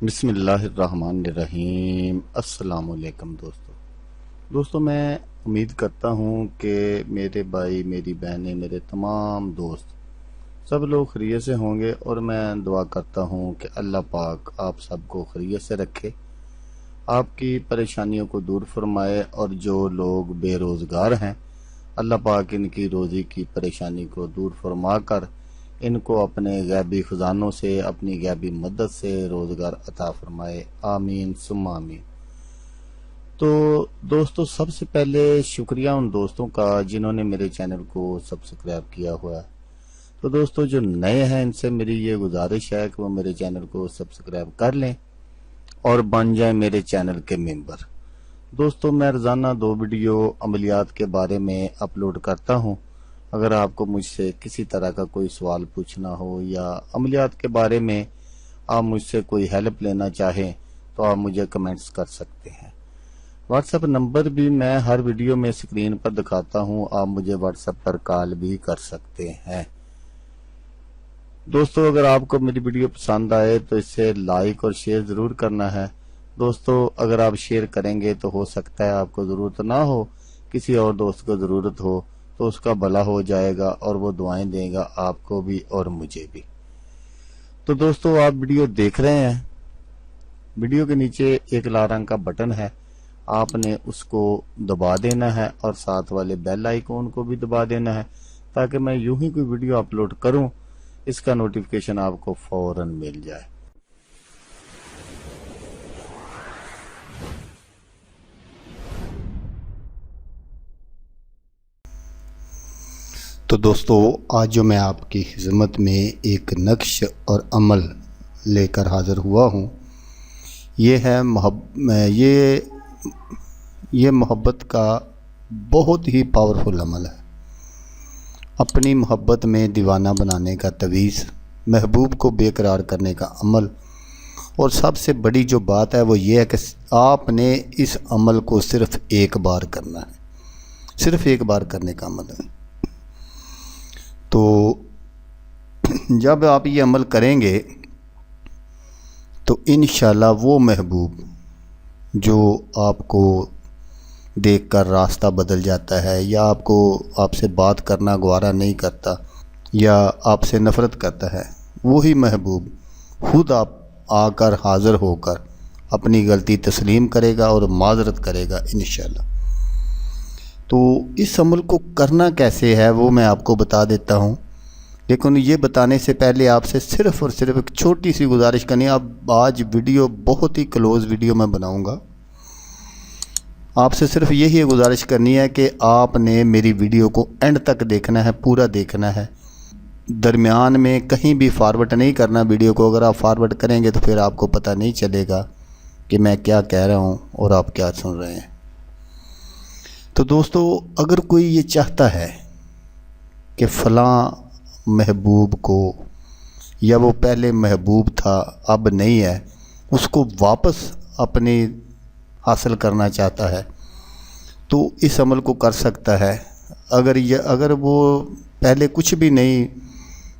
بسم اللہ الرحمن الرحیم۔ السلام علیکم دوستو میں امید کرتا ہوں کہ میرے بھائی، میری بہنیں، میرے تمام دوست سب لوگ خیریت سے ہوں گے، اور میں دعا کرتا ہوں کہ اللہ پاک آپ سب کو خیریت سے رکھے، آپ کی پریشانیوں کو دور فرمائے، اور جو لوگ بے روزگار ہیں اللہ پاک ان کی روزی کی پریشانی کو دور فرما کر ان کو اپنے غیبی خزانوں سے، اپنی غیبی مدد سے روزگار عطا فرمائے، آمین ثم آمین۔ تو دوستو، سب سے پہلے شکریہ ان دوستوں کا جنہوں نے میرے چینل کو سبسکرائب کیا ہوا ہے۔ تو دوستو جو نئے ہیں ان سے میری یہ گزارش ہے کہ وہ میرے چینل کو سبسکرائب کر لیں اور بن جائیں میرے چینل کے ممبر۔ دوستو میں روزانہ 2 ویڈیو عملیات کے بارے میں اپلوڈ کرتا ہوں۔ اگر آپ کو مجھ سے کسی طرح کا کوئی سوال پوچھنا ہو یا عملیات کے بارے میں آپ مجھ سے کوئی ہیلپ لینا چاہیں تو آپ مجھے کمنٹس کر سکتے ہیں۔ واٹس ایپ نمبر بھی میں ہر ویڈیو میں اسکرین پر دکھاتا ہوں، آپ مجھے واٹس ایپ پر کال بھی کر سکتے ہیں۔ دوستو اگر آپ کو میری ویڈیو پسند آئے تو اسے لائک اور شیئر ضرور کرنا ہے۔ دوستو اگر آپ شیئر کریں گے تو ہو سکتا ہے آپ کو ضرورت نہ ہو، کسی اور دوست کو ضرورت ہو، تو اس کا بھلا ہو جائے گا اور وہ دعائیں دے گا آپ کو بھی اور مجھے بھی۔ تو دوستو آپ ویڈیو دیکھ رہے ہیں، ویڈیو کے نیچے ایک لال رنگ کا بٹن ہے، آپ نے اس کو دبا دینا ہے اور ساتھ والے بیل آئیکن کو بھی دبا دینا ہے، تاکہ میں یوں ہی کوئی ویڈیو اپلوڈ کروں اس کا نوٹیفیکیشن آپ کو فوراً مل جائے۔ تو دوستو آج جو میں آپ کی خدمت میں ایک نقش اور عمل لے کر حاضر ہوا ہوں، یہ ہے یہ محبت کا بہت ہی پاورفل عمل ہے۔ اپنی محبت میں دیوانہ بنانے کا تویز، محبوب کو بے قرار کرنے کا عمل، اور سب سے بڑی جو بات ہے وہ یہ ہے کہ آپ نے اس عمل کو صرف ایک بار کرنا ہے، صرف ایک بار کرنے کا عمل ہے۔ تو جب آپ یہ عمل کریں گے تو انشاءاللہ وہ محبوب جو آپ کو دیکھ کر راستہ بدل جاتا ہے، یا آپ سے بات کرنا گوارا نہیں کرتا، یا آپ سے نفرت کرتا ہے، وہی محبوب خود آپ آ کر حاضر ہو کر اپنی غلطی تسلیم کرے گا اور معذرت کرے گا انشاءاللہ۔ تو اس عمل کو کرنا کیسے ہے وہ میں آپ کو بتا دیتا ہوں، لیکن یہ بتانے سے پہلے آپ سے صرف اور صرف ایک چھوٹی سی گزارش کرنی ہے۔ اب آج ویڈیو بہت ہی کلوز ویڈیو میں بناؤں گا، آپ سے صرف یہی گزارش کرنی ہے کہ آپ نے میری ویڈیو کو اینڈ تک دیکھنا ہے، پورا دیکھنا ہے، درمیان میں کہیں بھی فارورڈ نہیں کرنا ویڈیو کو۔ اگر آپ فارورڈ کریں گے تو پھر آپ کو پتہ نہیں چلے گا کہ میں کیا کہہ رہا ہوں اور آپ کیا سن رہے ہیں۔ تو دوستو اگر کوئی یہ چاہتا ہے کہ فلاں محبوب کو، یا وہ پہلے محبوب تھا اب نہیں ہے، اس کو واپس اپنی حاصل کرنا چاہتا ہے، تو اس عمل کو کر سکتا ہے۔ اگر وہ پہلے کچھ بھی نہیں،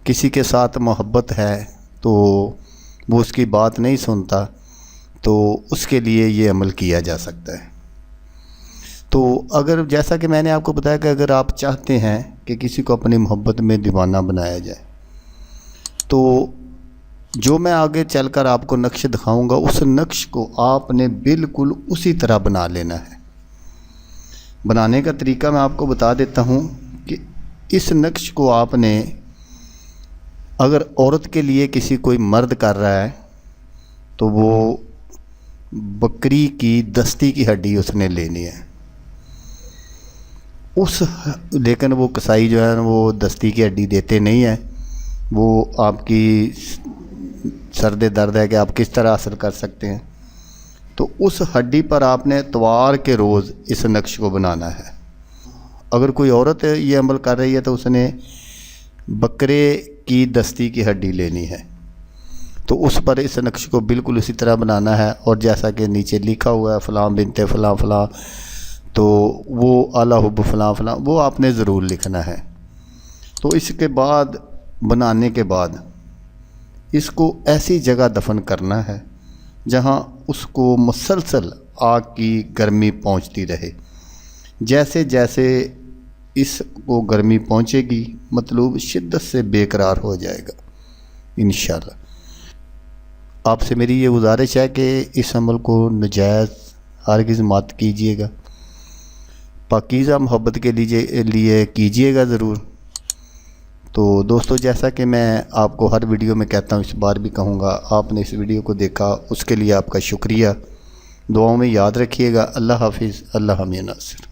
کسی کے ساتھ محبت ہے تو وہ اس کی بات نہیں سنتا، تو اس کے لیے یہ عمل کیا جا سکتا ہے۔ تو اگر جیسا کہ میں نے آپ کو بتایا کہ اگر آپ چاہتے ہیں کہ کسی کو اپنی محبت میں دیوانہ بنایا جائے، تو جو میں آگے چل کر آپ کو نقش دکھاؤں گا، اس نقش کو آپ نے بالکل اسی طرح بنا لینا ہے۔ بنانے کا طریقہ میں آپ کو بتا دیتا ہوں کہ اس نقش کو آپ نے، اگر عورت کے لیے کسی کوئی مرد کر رہا ہے تو وہ بکری کی دستی کی ہڈی اس نے لینی ہے، لیکن وہ کسائی جو ہے وہ دستی کی ہڈی دیتے نہیں ہیں، وہ آپ کی سرد درد ہے کہ آپ کس طرح اثر کر سکتے ہیں، تو اس ہڈی پر آپ نے اتوار کے روز اس نقش کو بنانا ہے۔ اگر کوئی عورت یہ عمل کر رہی ہے تو اس نے بکرے کی دستی کی ہڈی لینی ہے، تو اس پر اس نقش کو بالکل اسی طرح بنانا ہے، اور جیسا کہ نیچے لکھا ہوا ہے فلاں بنت فلاں فلاں، تو وہ اعلی حب فلاں فلاں، وہ آپ نے ضرور لکھنا ہے۔ تو اس کے بعد بنانے کے بعد اس کو ایسی جگہ دفن کرنا ہے جہاں اس کو مسلسل آگ کی گرمی پہنچتی رہے۔ جیسے جیسے اس کو گرمی پہنچے گی مطلوب شدت سے بے قرار ہو جائے گا انشاءاللہ۔ آپ سے میری یہ گزارش ہے کہ اس عمل کو ناجائز ہرگز مت کیجیے گا، پاکیزہ محبت کے لیے کیجیے گا ضرور۔ تو دوستو، جیسا کہ میں آپ کو ہر ویڈیو میں کہتا ہوں، اس بار بھی کہوں گا، آپ نے اس ویڈیو کو دیکھا اس کے لیے آپ کا شکریہ۔ دعاؤں میں یاد رکھیے گا۔ اللہ حافظ، اللہ حامی ناصر۔